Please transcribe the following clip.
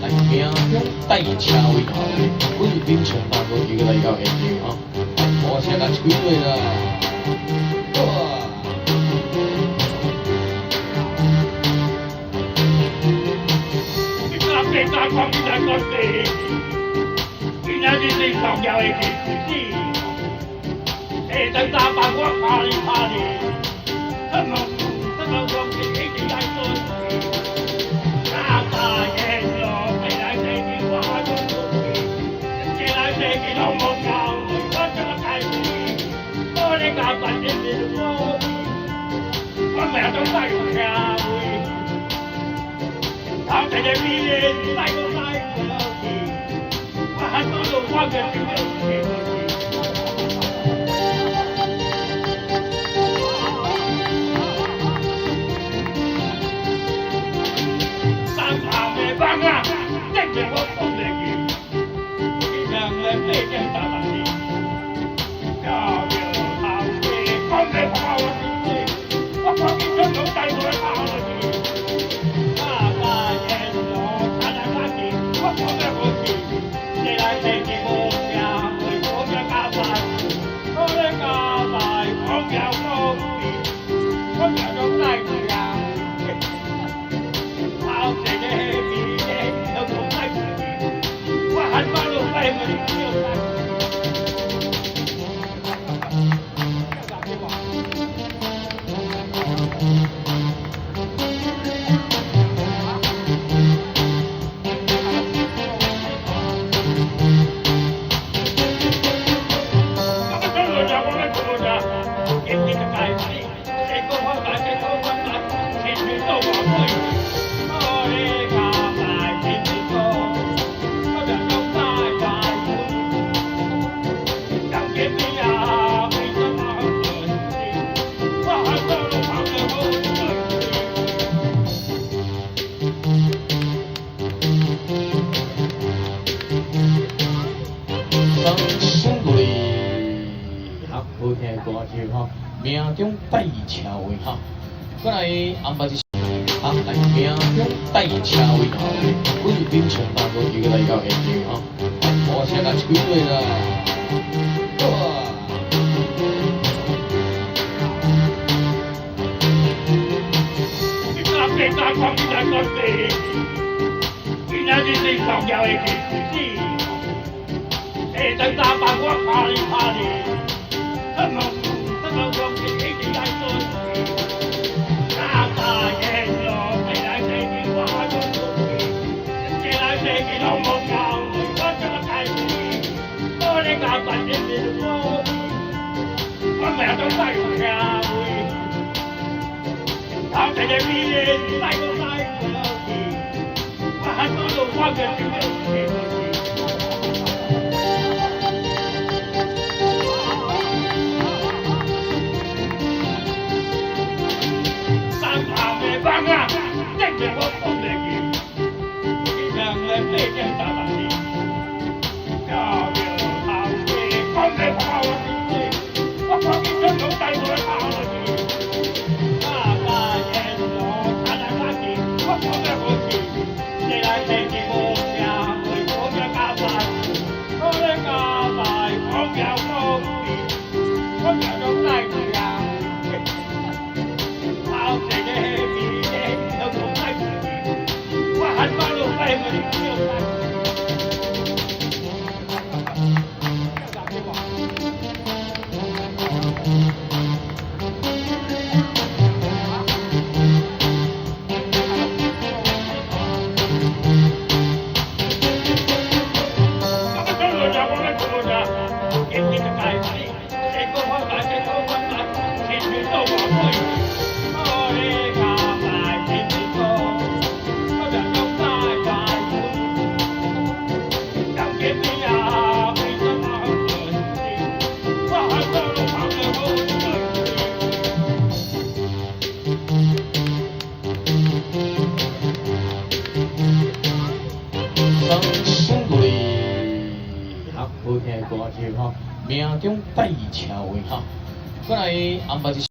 来命中带车位吼，我是平常大哥叫来到现场吼，我先甲一几位啦。哇！你讲别再讲，你再讲地，今仔日你上交的日子，等300我拍你拍你，怎么讲你一直在做事，大爷咯，未来世纪我还做事，未来世纪拢无交，我怎么开始？我咧搞半天是我命中带有车位。他这个米咧，带都带不了去，我还多多花个几个钱过去。三行的房啊，真叫我放得起，一两个4件大大的，要好些，讲得好些，我讲你真能带出来好了去。你来世纪无命，为我命加快，我咧加快，我命高志，我命中带住啊！好这个米咧，都中带住，我还把路带我哋少带。好听的歌曲吼，命中带车位吼，过来安排一好来命中带车位吼，我是平常大哥叫来到现场吼，我先甲一几位啦。哇！你讲别再讲，你再讲地，今仔日你上交的日子，等300我拍你拍你。怎么讲你一直在做事，大爷咯，未来世纪我还做事，未来世纪拢无交，我怎么开始？我咧搞半天是我命中带有车位，头这个米咧带都带不了去，我还多多花个几个钱过去。房啊，真叫我放得起，一两个4件大大的，要好些，讲得好些，我讲你真能带出来好了去，大爷咯，大的，我讲得好些，你来世纪无命，为我命加快，我咧加快，我命高志，我命中带住啊！好这个。还把路带我哋少带。好听的歌曲吼，命中带车位吼，过来安排一。